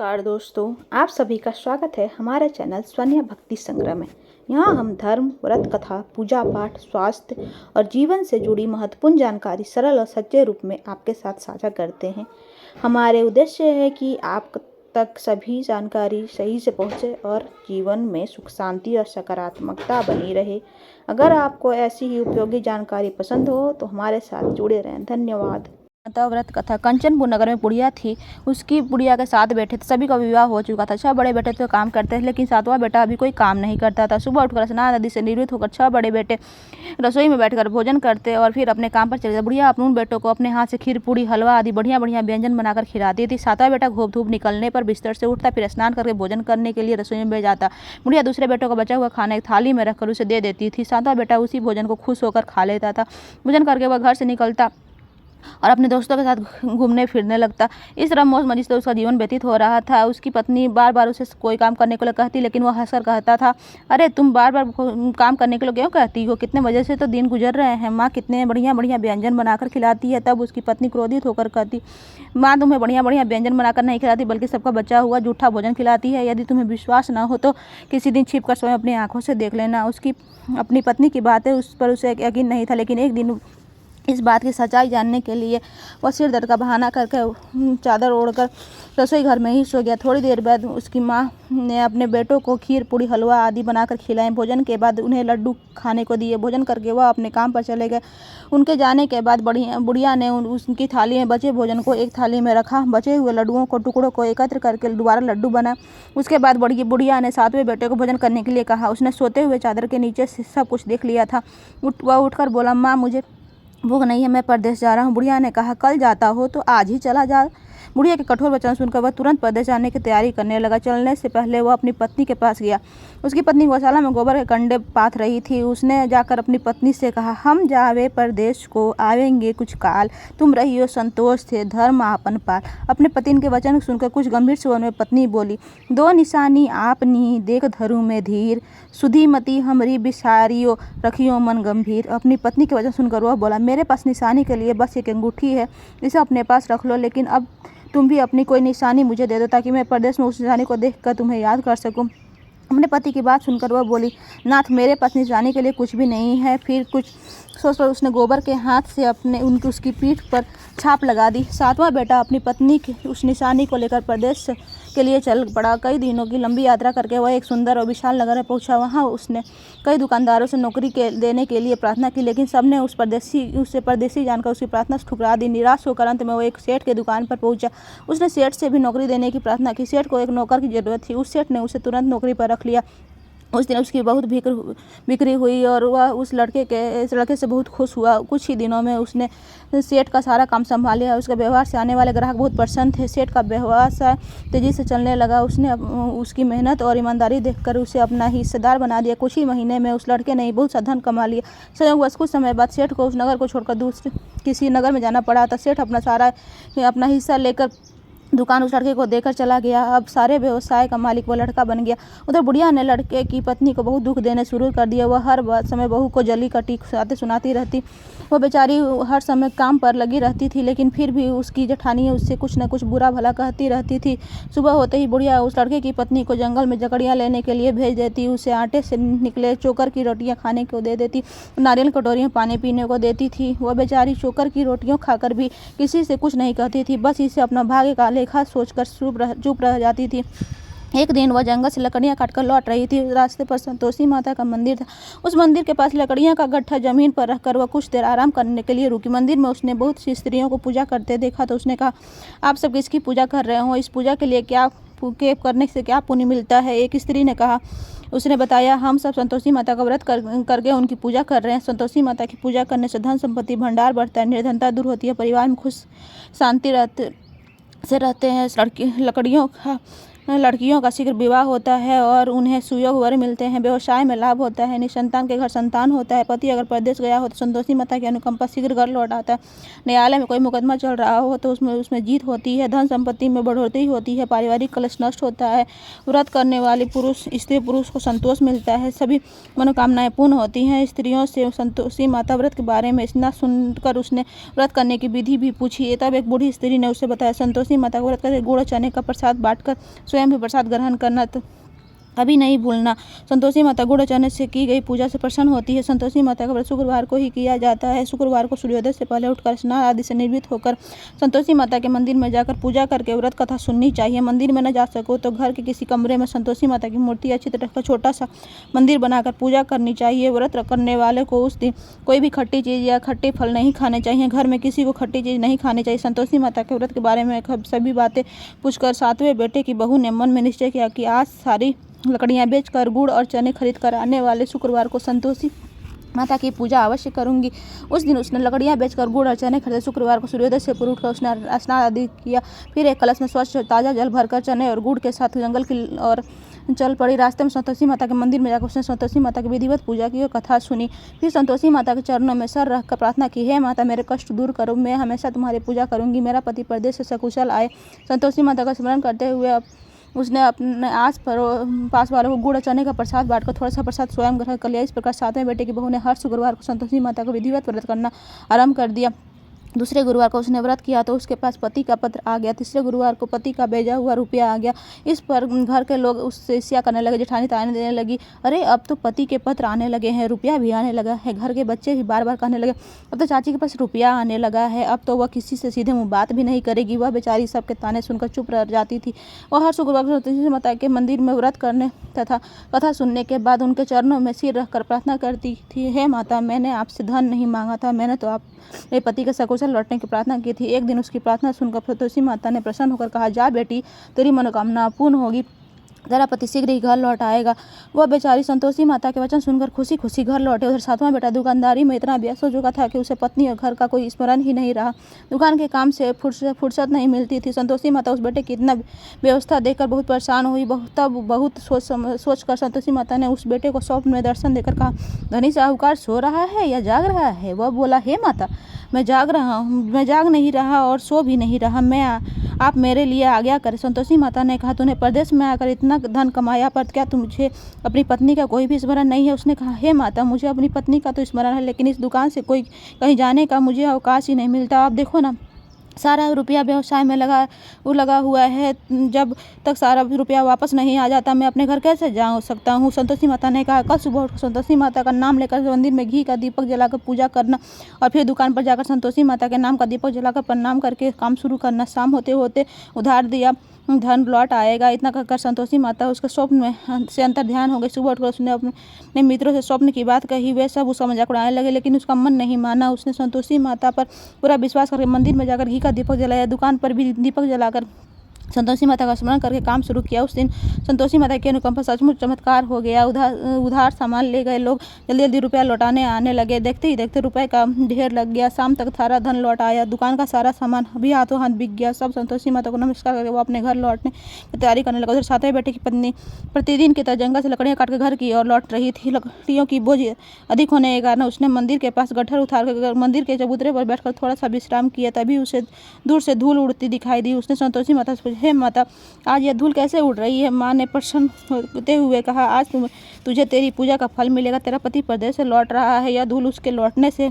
नमस्कार दोस्तों, आप सभी का स्वागत है हमारे चैनल स्वन्य भक्ति संग्रह में। यहाँ हम धर्म, व्रत कथा, पूजा पाठ, स्वास्थ्य और जीवन से जुड़ी महत्वपूर्ण जानकारी सरल और सच्चे रूप में आपके साथ साझा करते हैं। हमारे उद्देश्य है कि आप तक सभी जानकारी सही से पहुँचे और जीवन में सुख शांति और सकारात्मकता बनी रहे। अगर आपको ऐसी ही उपयोगी जानकारी पसंद हो तो हमारे साथ जुड़े रहें। धन्यवाद। व्रत कथा। कंचनपुर नगर में बुढ़िया थी। उसकी बुढ़िया के 7 बेटे थे। सभी का विवाह हो चुका था। 6 बड़े बेटे तो काम करते थे, लेकिन 7वां बेटा अभी कोई काम नहीं करता था। सुबह उठकर स्नान आदि से निवृत्त होकर 6 बड़े बेटे रसोई में बैठकर भोजन करते और फिर अपने काम पर चले जाते। बुढ़िया अपने उन बेटों को अपने हाथ से खीर, पूड़ी, हलवा आदि बढ़िया बढ़िया व्यंजन बनाकर खिलाती थी। 7वां बेटा घूप धूप निकलने पर बिस्तर से उठता, फिर स्नान करके भोजन करने के लिए रसोई में बैठ जाता। बुढ़िया दूसरे बेटों का बचा हुआ खाना एक थाली में रखकर उसे दे देती थी। 7वां बेटा उसी भोजन को खुश होकर खा लेता था। भोजन करके वह घर से निकलता और अपने दोस्तों के साथ घूमने फिरने लगता। इस रम मौज मस्ती से उसका जीवन व्यतीत हो रहा था। उसकी पत्नी बार बार उसे कोई काम करने के लिए कहती, लेकिन वह हंसकर कहता था, अरे तुम बार बार काम करने के लिए क्यों कहती हो? कितने मजे से तो दिन गुजर रहे हैं। माँ कितने बढ़िया बढ़िया व्यंजन बनाकर खिलाती है। तब उसकी पत्नी क्रोधित होकर कहती, माँ तुम्हें बढ़िया बढ़िया व्यंजन बनाकर नहीं खिलाती, बल्कि सबका बचा हुआ जूठा भोजन खिलाती है। यदि तुम्हें विश्वास न हो तो किसी दिन छिप कर स्वयं अपनी आंखों से देख लेना। उसकी अपनी पत्नी की बातें उस पर उसे यकीन नहीं था, लेकिन एक दिन इस बात की सच्चाई जानने के लिए वह सिर दर्द का बहाना करके चादर ओढ़कर रसोई घर में ही सो गया। थोड़ी देर बाद उसकी माँ ने अपने बेटों को खीर, पूड़ी, हलवा आदि बनाकर खिलाए। भोजन के बाद उन्हें लड्डू खाने को दिए। भोजन करके वह अपने काम पर चले गए। उनके जाने के बाद बुढ़िया ने उसकी थाली में बचे भोजन को एक थाली में रखा। बचे हुए लड्डुओं को टुकड़ों को एकत्र करके दोबारा लड्डू बना। उसके बाद बुढ़िया ने 7वें बेटे को भोजन करने के लिए कहा। उसने सोते हुए चादर के नीचे से सब कुछ देख लिया था। वह उठकर बोला, माँ मुझे भूख नहीं है, मैं परदेश जा रहा हूँ। बुढ़िया ने कहा, कल जाता हो तो आज ही चला जा। बुढ़िया के कठोर वचन सुनकर वह तुरंत परदेश जाने की तैयारी करने लगा। चलने से पहले वह अपनी पत्नी के पास गया। उसकी पत्नी गौशाला में गोबर के कंडे पाथ रही थी। उसने जाकर अपनी पत्नी से कहा, हम जावे परदेश को, आवेंगे कुछ काल, तुम रहियो संतोष से, धर्म आपन पाल। अपने पति के वचन सुनकर कुछ गंभीर स्वर में पत्नी बोली, 2 निशानी आपनी देख धरू में धीर, सुधीमती हमरी बिसारियो रखियो मन गंभीर। अपनी पत्नी के वचन सुनकर वह बोला, मेरे पास निशानी के लिए बस एक अंगूठी है, इसे अपने पास रख लो, लेकिन अब तुम भी अपनी कोई निशानी मुझे दे दो, ताकि मैं परदेश में उस निशानी को देखकर तुम्हें याद कर सकूं। अपने पति की बात सुनकर वह बोली, नाथ मेरे पास निशानी के लिए कुछ भी नहीं है। फिर कुछ सोचकर उसने गोबर के हाथ से उसकी पीठ पर छाप लगा दी। 7वां बेटा अपनी पत्नी की उस निशानी को लेकर परदेश के लिए चल पड़ा। कई दिनों की लंबी यात्रा करके वह एक सुंदर और विशाल नगर में पहुंचा। वहां उसने कई दुकानदारों से नौकरी देने के लिए प्रार्थना की, लेकिन सबने उसे परदेसी जानकर उसकी प्रार्थना ठुकरा दी। निराश होकर अंत में वो एक सेठ की दुकान पर पहुंचा। उसने सेठ से भी नौकरी देने की प्रार्थना की। सेठ को एक नौकर की जरूरत थी। उस सेठ ने उसे तुरंत नौकरी पर रख लिया। उस दिन उसकी बहुत बिक्री हुई और वह उस लड़के से बहुत खुश हुआ। कुछ ही दिनों में उसने सेठ का सारा काम संभाल लिया। उसके व्यवहार से आने वाले ग्राहक बहुत प्रसन्न थे। सेठ का व्यवसाय तेजी से चलने लगा। उसने उसकी मेहनत और ईमानदारी देखकर उसे अपना हिस्सेदार बना दिया। कुछ ही महीने में उस लड़के ने बहुत सा धन कमा लिया। संयोगवश कुछ समय बाद सेठ को उस नगर को छोड़कर दूसरे किसी नगर में जाना पड़ा था। सेठ अपना हिस्सा लेकर दुकान उस लड़के को देकर चला गया। अब सारे व्यवसाय का मालिक वो लड़का बन गया। उधर बुढ़िया ने लड़के की पत्नी को बहुत दुख देने शुरू कर दिया। वह हर समय बहू को जली कटी सुनाती रहती। वह बेचारी हर समय काम पर लगी रहती थी, लेकिन फिर भी उसकी जेठानी उससे कुछ न कुछ बुरा भला कहती रहती थी। सुबह होते ही बुढ़िया उस लड़के की पत्नी को जंगल में जकड़ियाँ लेने के लिए भेज देती। उसे आटे से निकले चोकर की रोटियाँ खाने को दे देती, नारियल कटोरियाँ पानी पीने को देती थी। वह बेचारी चोकर की रोटियों खाकर भी किसी से कुछ नहीं कहती थी, बस इसे अपना भाग्य का लेखा सोचकर चुप रह जाती थी। एक दिन वह जंगल से लकड़ियां काटकर लौट रही थी। रास्ते पर संतोषी माता का मंदिर था। उस मंदिर के पास लकड़ियां का गट्ठा जमीन पर रखकर वह कुछ देर आराम करने के लिए रुकी। मंदिर में उसने बहुत सी स्त्रियों को पूजा करते देखा, तो उसने कहा, आप सब किसकी पूजा कर रहे हो? इस पूजा के लिए करने से क्या पुण्य मिलता है? एक स्त्री ने कहा। उसने बताया, हम सब संतोषी माता का व्रत करके उनकी पूजा कर रहे हैं। संतोषी माता की पूजा करने से धन संपत्ति भंडार बढ़ता है, निर्धनता दूर होती है, परिवार में खुश शांति रहते हैं। लकड़ियों का लड़कियों का शीघ्र विवाह होता है और उन्हें सुयोग वर मिलते हैं। व्यवसाय में लाभ होता है। निसंतान के घर संतान होता है। पति अगर परदेश गया हो तो संतोषी माता की अनुकंपा शीघ्र घर लौट आता है। न्यायालय में कोई मुकदमा चल रहा हो तो उसमें जीत होती है। धन संपत्ति में बढ़ोतरी होती है। पारिवारिक कलश नष्ट होता है। व्रत करने वाले स्त्री पुरुष को संतोष मिलता है। सभी मनोकामनाएं पूर्ण होती हैं। स्त्रियों से संतोषी माता व्रत के बारे में इतना सुनकर उसने व्रत करने की विधि भी पूछी। तब एक बूढ़ी स्त्री ने उसे बताया, संतोषी माता को व्रत करके गुड़ और चने का प्रसाद बांटकर स्वयं भी प्रसाद ग्रहण करना तो अभी नहीं भूलना। संतोषी माता गुड़ और चने से की गई पूजा से प्रसन्न होती है। संतोषी माता का व्रत शुक्रवार को ही किया जाता है। शुक्रवार को सूर्योदय से पहले उठकर स्नान आदि से निर्मित होकर संतोषी माता के मंदिर में जाकर पूजा करके व्रत कथा सुननी चाहिए। मंदिर में न जा सको तो घर के किसी कमरे में संतोषी माता की मूर्ति या चित्र रखकर छोटा सा मंदिर बनाकर पूजा करनी चाहिए। व्रत करने वाले को उस दिन कोई भी खट्टी चीज़ या खट्टे फल नहीं खाने चाहिए। घर में किसी को खट्टी चीज़ नहीं खानी चाहिए। संतोषी माता के व्रत के बारे में सभी बातें पूछकर सातवें बेटे की बहू ने मन में निश्चय किया कि आज सारी लकड़ियाँ बेचकर गुड़ और चने खरीद कर आने वाले शुक्रवार को संतोषी माता की पूजा अवश्य करूंगी। उस दिन उसने लकड़ियाँ बेचकर गुड़ और चने खरीदे। शुक्रवार को सूर्योदय से पूर्व उठकर उसने स्नान आदि किया। फिर एक कलश में स्वच्छ ताज़ा जल भरकर चने और गुड़ के साथ जंगल की और चल पड़ी। रास्ते में संतोषी माता के मंदिर में जाकर उसने संतोषी माता की विधिवत पूजा की और कथा सुनी। फिर संतोषी माता के चरणों में सर रखकर प्रार्थना की, हे माता मेरे कष्ट दूर करो, मैं हमेशा तुम्हारी पूजा करूंगी। मेरा पति परदेश से सकुशल आए। संतोषी माता का स्मरण करते हुए उसने अपने पास वालों को गुड़ और चने का प्रसाद बांटकर थोड़ा सा प्रसाद स्वयं ग्रहण कर लिया। इस प्रकार सातवें बेटे की बहू ने हर शुक्रवार को संतोषी माता को विधिवत व्रत करना आरंभ कर दिया। दूसरे गुरुवार को उसने व्रत किया तो उसके पास पति का पत्र आ गया। तीसरे गुरुवार को पति का भेजा हुआ रुपया आ गया। इस पर घर के लोग उससे ईर्ष्या करने लगे। जेठानी ताने देने लगी, अरे अब तो पति के पत्र आने लगे हैं, रुपया भी आने लगा है। घर के बच्चे भी बार बार कहने लगे, अब तो चाची के पास रुपया आने लगा है, अब तो वह किसी से सीधे मुँह बात भी नहीं करेगी। वह बेचारी सबके ताने सुनकर चुप रह जाती थी। वह हर शुक्रवार को संतोषी माता के मंदिर में व्रत करने तथा कथा सुनने के बाद उनके चरणों में सिर रखकर प्रार्थना करती थी, हे माता मैंने आपसे धन नहीं मांगा था, मैंने तो आप मेरे पति के सकुशल लौटने की प्रार्थना की थी। एक दिन उसकी प्रार्थना सुनकर संतोषी माता ने प्रसन्न होकर कहा, जा बेटी तेरी मनोकामना पूर्ण होगी, तेरा पति शीघ्र ही घर लौट आएगा। वह बेचारी संतोषी माता के वचन सुनकर खुशी खुशी घर लौटे। उधर सातवां बेटा दुकानदारी में इतना व्यस्त हो चुका था कि उसे पत्नी और घर का कोई स्मरण ही नहीं रहा। दुकान के काम से फुर्सत नहीं मिलती थी। संतोषी माता उस बेटे की इतना व्यवस्था देखकर बहुत परेशान हुई। तब बहुत सोच कर संतोषी माता ने उस बेटे को स्वप्न में दर्शन देकर कहा, धनी साहूकार सो रहा है या जाग रहा है? वह बोला, हे माता मैं जाग रहा हूँ, मैं जाग नहीं रहा और सो भी नहीं रहा, आप मेरे लिए आज्ञा करें। संतोषी माता ने कहा, तूने प्रदेश में आकर इतना धन कमाया पर क्या तुझे अपनी पत्नी का कोई भी स्मरण नहीं है? उसने कहा, हे माता मुझे अपनी पत्नी का तो स्मरण है, लेकिन इस दुकान से कोई कहीं जाने का मुझे अवकाश ही नहीं मिलता। आप देखो ना, सारा रुपया व्यवसाय में लगा हुआ है। जब तक सारा रुपया वापस नहीं आ जाता मैं अपने घर कैसे जा सकता हूँ? संतोषी माता ने कहा, कल सुबह उठकर संतोषी माता का नाम लेकर मंदिर में घी का दीपक जलाकर पूजा करना और फिर दुकान पर जाकर संतोषी माता के नाम का दीपक जलाकर प्रणाम करके काम शुरू करना। शाम होते होते उधार दिया धन लौट आएगा। इतना कहकर संतोषी माता उसके स्वप्न में से अंतर ध्यान हो गई। सुबह उठकर उसने अपने मित्रों से स्वप्न की बात कही। वे सब उसका मजाक उड़ाने लगे, लेकिन उसका मन नहीं माना। उसने संतोषी माता पर पूरा विश्वास करके मंदिर में जाकर घी का दीपक जलाया। दुकान पर भी दीपक जलाकर संतोषी माता का स्मरण करके काम शुरू किया। उस दिन संतोषी माता की अनुकंपा सचमुच चमत्कार हो गया। उधार सामान ले गए लोग जल्दी जल्दी रुपया लौटाने आने लगे। देखते ही देखते रुपए का ढेर लग गया। शाम तक सारा धन लौट आया। दुकान का सारा सामान भी हाथों हाथ बिक गया। सब संतोषी माता को नमस्कार करके वो अपने घर लौटने की तैयारी करने लगा। उधर सातवें बेटे की पत्नी प्रतिदिन की तरह जंगल से लकड़ियाँ काट कर घर की ओर लौट रही थी। लकड़ियों की बोझ अधिक होने के कारण उसने मंदिर के पास गट्ठर उतार कर मंदिर के चबूतरे पर बैठकर थोड़ा सा विश्राम किया। तभी उसे दूर से धूल उड़ती दिखाई दी। उसने संतोषी माता से पूछा, हे माता आज यह धूल कैसे उड़ रही है? माँ ने प्रसन्न होते हुए कहा, आज तुझे तेरी पूजा का फल मिलेगा। तेरा पति प्रदेश से लौट रहा है, यह धूल उसके लौटने से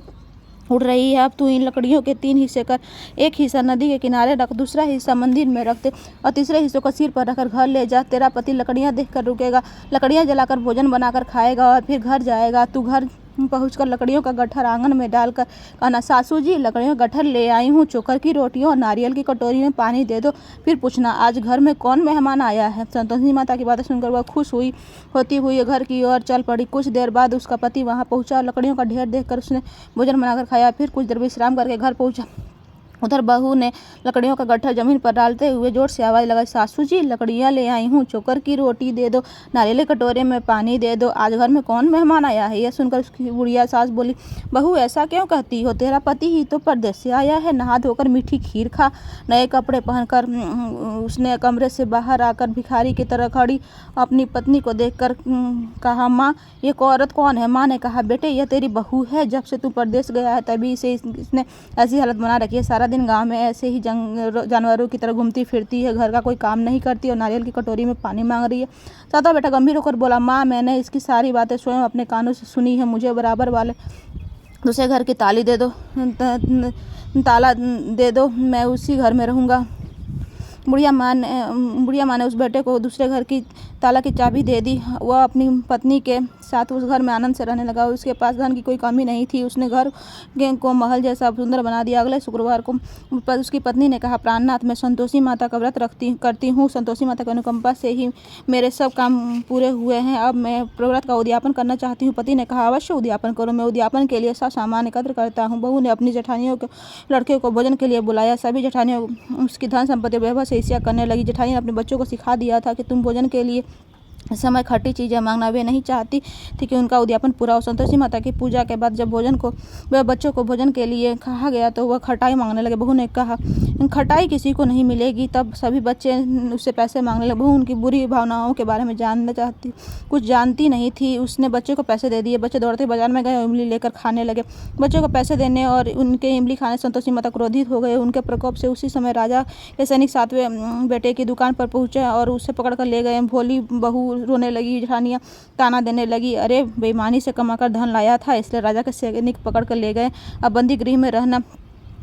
उड़ रही है। अब तू इन लकड़ियों के 3 हिस्से कर, एक हिस्सा नदी के किनारे रख, दूसरा हिस्सा मंदिर में रख दे और तीसरे हिस्से को सिर पर रखकर घर ले जा। तेरा पति लकड़ियाँ देखकर रुकेगा, लकड़ियाँ जलाकर भोजन बनाकर खाएगा और फिर घर जाएगा। तू घर पहुंचकर लकड़ियों का गट्ठर आंगन में डालकर कहना, सासू जी लकड़ियों का गट्ठर ले आई हूँ, चोकर की रोटियों और नारियल की कटोरी में पानी दे दो। फिर पूछना, आज घर में कौन मेहमान आया है? संतोषी माता की बातें सुनकर वह खुश होती हुई घर की ओर चल पड़ी। कुछ देर बाद उसका पति वहां पहुंचा। लकड़ियों का ढेर देखकर उसने भोजन बनाकर खाया। फिर कुछ देर विश्राम करके घर पहुंचा। उधर बहू ने लकड़ियों का गट्ठा जमीन पर डालते हुए जोर से आवाज़ लगाई, सासू जी लकड़ियाँ ले आई हूँ, चोकर की रोटी दे दो, नारियल के कटोरे में पानी दे दो, आज घर में कौन मेहमान आया है। यह सुनकर उसकी बुढ़िया सास बोली, बहू ऐसा क्यों कहती हो, तेरा पति ही तो परदेश से आया है, नहा धोकर मीठी खीर खा। नए कपड़े पहनकर उसने कमरे से बाहर आकर भिखारी की तरह खड़ी अपनी पत्नी को देखकर कहा, माँ ये औरत कौन है। माँ ने कहा, बेटे यह तेरी बहू है, जब से तू परदेश गया है तभी से इसने ऐसी हालत बना रखी है, सारा दिन गांव में ऐसे ही जानवरों की तरह घूमती फिरती है, घर का कोई काम नहीं करती और नारियल की कटोरी में पानी मांग रही है। सातवा बेटा गंभीर होकर बोला, माँ मैंने इसकी सारी बातें स्वयं अपने कानों से सुनी है, मुझे बराबर वाले दूसरे घर की ताला दे दो, मैं उसी घर में रहूँगा। बुढ़िया माँ ने उस बेटे को दूसरे घर की ताला की चाबी दे दी। वह अपनी पत्नी के साथ उस घर में आनंद से रहने लगा। उसके पास धन की कोई कमी नहीं थी, उसने घर को महल जैसा सुंदर बना दिया। अगले शुक्रवार को उसकी पत्नी ने कहा, प्राणनाथ मैं संतोषी माता का व्रत करती हूँ, संतोषी माता के अनुकंपा से ही मेरे सब काम पूरे हुए हैं, अब मैं व्रत का उद्यापन करना चाहती हूँ। पति ने कहा, अवश्य उद्यापन करो, मैं उद्यापन के लिए सब सामान एकत्र करता हूँ। बहू ने अपनी जेठानियों के लड़के को भोजन के लिए बुलाया। सभी जेठानियों उसकी धन संपत्ति वैभव से ईर्ष्या करने लगी। जेठानी ने अपने बच्चों को सिखा दिया था कि तुम भोजन के लिए इस समय खट्टी चीज़ें मांगना। वे नहीं चाहती थी कि उनका उद्यापन पूरा हो। संतोषी माता की पूजा के बाद जब बच्चों को भोजन के लिए कहा गया तो वह खटाई मांगने लगे। बहू ने कहा, खटाई किसी को नहीं मिलेगी। तब सभी बच्चे उससे पैसे मांगने लगे। बहू उनकी बुरी भावनाओं के बारे में कुछ जानती नहीं थी। उसने बच्चे को पैसे दे दिए। बच्चे दौड़ते बाजार में गए और इमली लेकर खाने लगे। बच्चों को पैसे देने और उनके इमली खाने संतोषी माता क्रोधित हो गए। उनके प्रकोप से उसी समय राजा के सैनिक सातवें बेटे की दुकान पर पहुंचे और उसे पकड़कर ले गए। भोली बहू रोने लगी। जेठानियाँ ताना देने लगी, अरे बेईमानी से कमाकर धन लाया था इसलिए राजा के सैनिक पकड़ कर ले गए, अब बंदी गृह में रहना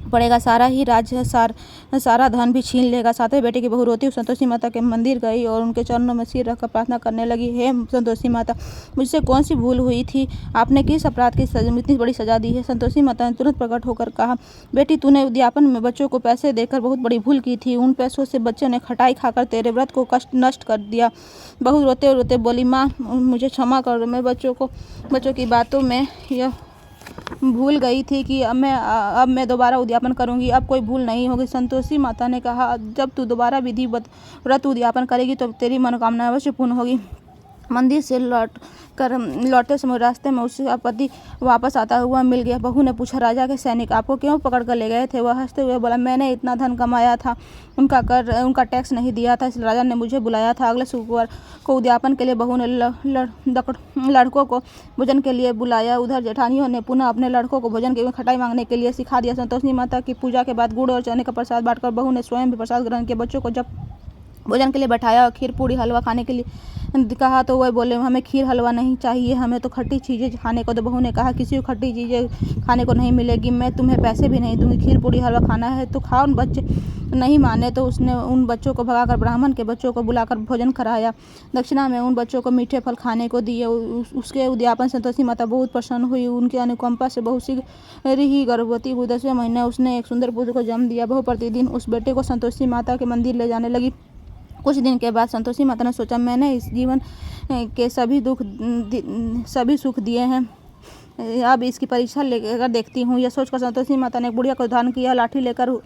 पड़ेगा, सारा धन भी छीन लेगा। सातवें बेटे की बहू रोती हुई संतोषी माता के मंदिर गई और उनके चरणों में सिर रखकर प्रार्थना करने लगी, हे संतोषी माता, मुझसे कौन सी भूल हुई थी, आपने किस अपराध की इतनी बड़ी सजा दी है। संतोषी माता ने तुरंत प्रकट होकर कहा, बेटी तूने उद्यापन में बच्चों को पैसे देकर बहुत बड़ी भूल की थी। उन पैसों से बच्चों ने खटाई खाकर तेरे व्रत को नष्ट कर दिया। बहू रोते रोते बोली, माँ मुझे क्षमा कर दो, मैं बच्चों की बातों में यह भूल गई थी कि अब मैं दोबारा उद्यापन करूंगी, अब कोई भूल नहीं होगी। संतोषी माता ने कहा, जब तू दोबारा विधि व्रत उद्यापन करेगी तो तेरी मनोकामना अवश्य पूर्ण होगी। मंदिर से लौटते समय रास्ते में उसका पति वापस आता हुआ मिल गया। बहू ने पूछा, राजा के सैनिक आपको क्यों पकड़ कर ले गए थे। वह हंसते हुए बोला, मैंने इतना धन कमाया था, उनका टैक्स नहीं दिया था, इसलिए राजा ने मुझे बुलाया था। अगले शुक्रवार को उद्यापन के लिए बहू ने लड़कों को भोजन के लिए बुलाया। उधर जेठानियों ने पुनः अपने लड़कों को भोजन के खटाई मांगने के लिए सिखा दिया। संतोषी माता की पूजा के बाद गुड़ और चने का प्रसाद बांटकर बहू ने स्वयं भी प्रसाद ग्रहण किया। बच्चों को जब भोजन के लिए बैठाया और खीर पूड़ी हलवा खाने के लिए कहा तो वह बोले, हमें खीर हलवा नहीं चाहिए, हमें तो खट्टी चीज़ें खाने को। तो बहू ने कहा, किसी को खट्टी चीज़ें खाने को नहीं मिलेगी, मैं तुम्हें पैसे भी नहीं दूंगी, खीर पूड़ी हलवा खाना है तो खाओ। बच्चे नहीं माने तो उसने उन बच्चों को भगाकर ब्राह्मण के बच्चों को बुलाकर भोजन कराया। दक्षिणा में उन बच्चों को मीठे फल खाने को दिए। उसके उद्यापन संतोषी माता बहुत प्रसन्न हुई। उनके अनुकंपा से बहुत शीघ्र ही गर्भवती हुई। 10वें महीने उसने एक सुंदर पुत्र को जन्म दिया। बहू प्रतिदिन उस बेटे को संतोषी माता के मंदिर ले जाने लगी। कुछ दिन के बाद संतोषी माता ने सोचा, मैंने इस जीवन के सभी सुख दिए हैं, अब इसकी परीक्षा लेकर देखती हूँ। यह सोचकर संतोषी माता ने बुढ़िया को धारण किया। लाठी लेकर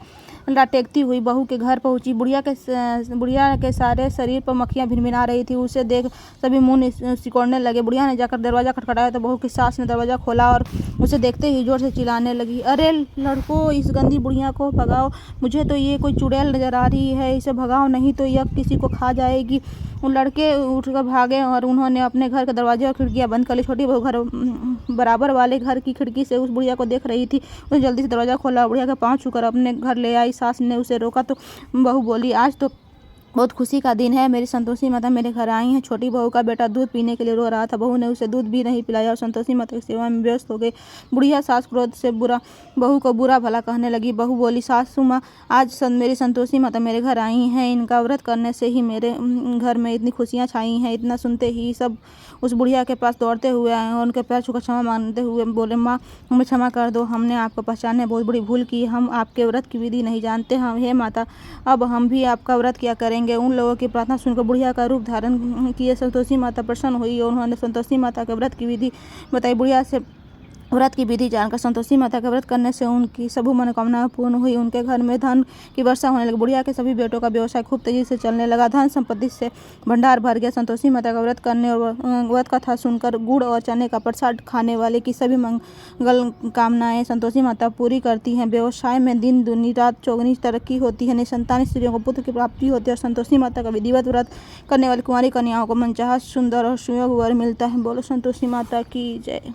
टेकती हुई बहू के घर पहुंची। बुढ़िया के सारे शरीर पर मक्खियाँ भिनभिना रही थी। उसे देख सभी मुंह सिकोड़ने लगे। बुढ़िया ने जाकर दरवाज़ा खटखटाया तो बहू की सास ने दरवाज़ा खोला और उसे देखते ही जोर से चिल्लाने लगी, अरे लड़कों, इस गंदी बुढ़िया को भगाओ, मुझे तो ये कोई चुड़ैल नजर आ रही है, इसे भगाओ नहीं तो यह किसी को खा जाएगी। लड़के उठकर भागे और उन्होंने अपने घर के दरवाजे और खिड़कियां बंद कर ली। छोटी बहू घर बराबर वाले घर की खिड़की से उस बुढ़िया को देख रही थी। उसने जल्दी से दरवाज़ा खोला, बुढ़िया के पाँव छूकर अपने घर ले आई। सास ने उसे रोका तो बहू बोली, आज तो बहुत खुशी का दिन है, मेरी संतोषी माता मेरे घर आई हैं। छोटी बहू का बेटा दूध पीने के लिए रो रहा था। बहू ने उसे दूध भी नहीं पिलाया और संतोषी माता की सेवा में व्यस्त हो गई। बुढ़िया सास क्रोध से बहू को बुरा भला कहने लगी। बहू बोली, सासू माँ, आज मेरी संतोषी माता मेरे घर आई हैं, इनका व्रत करने से ही मेरे घर में इतनी खुशियाँ छाई हैं। इतना सुनते ही सब उस बुढ़िया के पास दौड़ते हुए आए और उनके पैर छूकर क्षमा मांगते हुए बोले, माँ हमें क्षमा कर दो, हमने आपको पहचानने बहुत बड़ी भूल की, हम आपके व्रत की विधि नहीं जानते। हम हे माता, अब हम भी आपका व्रत किया करेंगे। उन लोगों की प्रार्थना सुनकर बुढ़िया का रूप धारण किए संतोषी माता प्रसन्न हुई और उन्होंने संतोषी माता के व्रत की विधि बताई। बुढ़िया से व्रत की विधि जानकर संतोषी माता का व्रत करने से उनकी सभी मनोकामनाएं पूर्ण हुई। उनके घर में धन की वर्षा होने लगी। बुढ़िया के सभी बेटों का व्यवसाय खूब तेजी से चलने लगा। धन संपत्ति से भंडार भर गया। संतोषी माता का व्रत करने और व्रत कथा सुनकर गुड़ और चने का प्रसाद खाने वाले की सभी मंगल कामनाएं संतोषी माता पूरी करती हैं। व्यवसाय में दिन दुनी रात चौगुनी तरक्की होती है। निसंतान स्त्रियों को पुत्र की प्राप्ति होती है और संतोषी माता का विधिवत व्रत करने वाली कुंवारी कन्याओं को मनचाहा सुंदर और सुयोग वर मिलता है। बोलो संतोषी माता की जय।